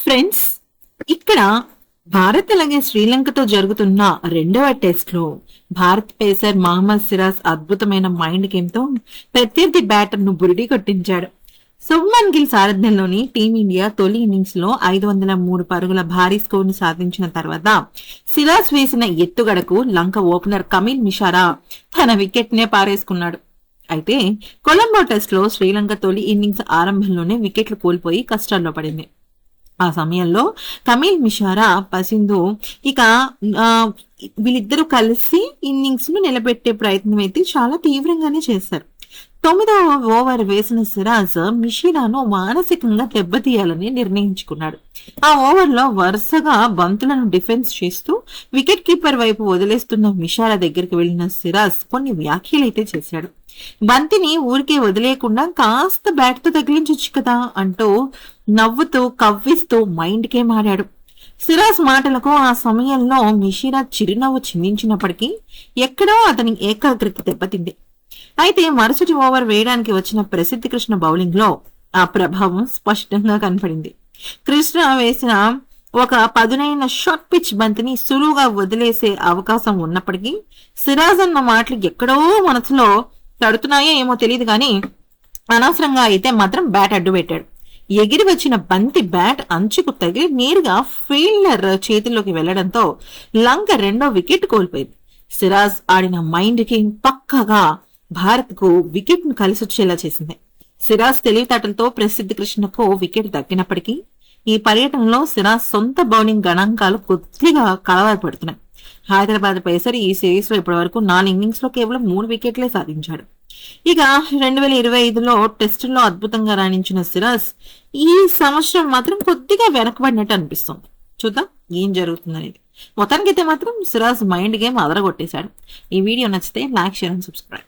Friends, ఇక్కడ భారత్ అలాగే శ్రీలంకతో జరుగుతున్న రెండవ టెస్ట్ లో భారత్ పేసర్ మహమ్మద్ సిరాజ్ అద్భుతమైన మైండ్ గేమ్ తో ప్రత్యర్థి బ్యాటర్ ను బురిడి కొట్టించాడు. శుభ్మన్ గిల్ సారథ్యంలోని టీమిండియా తొలి ఇన్నింగ్స్ లో 503 పరుగుల భారీ స్కోర్ ను సాధించిన తర్వాత సిరాజ్ వేసిన ఎత్తుగడకు లంక ఓపెనర్ కమిల్ మిషారా తన వికెట్ నే పారేసుకున్నాడు. అయితే కొలంబో టెస్ట్ లో శ్రీలంక తొలి ఇన్నింగ్స్ ఆరంభంలోనే వికెట్లు కోల్పోయి కష్టాల్లో పడింది. ఆ సమయంలో కమిల్ మిషారా పసింధు ఇక వీళ్ళిద్దరూ కలిసి ఇన్నింగ్స్ ను నిలబెట్టే ప్రయత్నం అయితే చాలా తీవ్రంగానే చేశారు. 9వ ఓవర్ వేసిన సిరాజ్ మిషిరాను మానసికంగా దెబ్బతీయాలని నిర్ణయించుకున్నాడు. ఆ ఓవర్ లో వరుసగా బంతులను డిఫెన్స్ చేస్తూ వికెట్ కీపర్ వైపు వదిలేస్తున్న మిషారా దగ్గరికి వెళ్లిన సిరాజ్ కొన్ని వ్యాఖ్యలైతే చేశాడు. బంతిని ఊరికే వదిలేయకుండా కాస్త బ్యాట్ తో తగిలించొచ్చు కదా అంటూ నవ్వుతూ కవ్విస్తూ మైండ్ కే మారాడు. సిరాజ్ మాటలకు ఆ సమయంలో మిషిరా చిరునవ్వు చిందించినప్పటికీ ఎక్కడో అతని ఏకాగ్రత దెబ్బతింది. అయితే మరుసటి ఓవర్ వేయడానికి వచ్చిన ప్రసిద్ధ కృష్ణ బౌలింగ్ లో ఆ ప్రభావం స్పష్టంగా కనపడింది. కృష్ణ వేసిన ఒక పదునైన షార్ట్ పిచ్ బంతిని సులువుగా వదిలేసే అవకాశం ఉన్నప్పటికీ సిరాజ్ అన్న మాటలు ఎక్కడో మనసులో తడుతున్నాయో ఏమో తెలియదు కానీ అనవసరంగా అయితే మాత్రం బ్యాట్ అడ్డు పెట్టాడు. ఎగిరి వచ్చిన బంతి బ్యాట్ అంచుకు తగిలి నేరుగా ఫీల్డర్ చేతిలోకి వెళ్లడంతో లంక రెండో వికెట్ కోల్పోయింది. సిరాజ్ ఆడిన మైండ్ గేమ్ పక్కగా భారత్ కు వికెట్ ను కలిసొచ్చేలా చేసింది. సిరాజ్ తెలివితేటలతో ప్రసిద్ధ కృష్ణకు వికెట్ దక్కినప్పటికీ ఈ పర్యటనలో సిరాజ్ సొంత బౌలింగ్ గణాంకాలు కొద్దిగా కలవరపడుతున్నాయి. హైదరాబాద్ పేసర్ ఈ సిరీస్ లో ఇప్పటి వరకు 4 ఇన్నింగ్స్ లో కేవలం 3 వికెట్లే సాధించాడు. ఇక 2025లో టెస్టుల్లో అద్భుతంగా రాణించిన సిరాజ్ ఈ సంవత్సరం మాత్రం కొద్దిగా వెనకబడినట్టు అనిపిస్తుంది. చూద్దాం ఏం జరుగుతుందనేది. మొత్తానికైతే మాత్రం సిరాజ్ మైండ్ గేమ్ అదరగొట్టేశాడు. ఈ వీడియో నచ్చితే లైక్, షేర్ అండ్ సబ్స్క్రైబ్.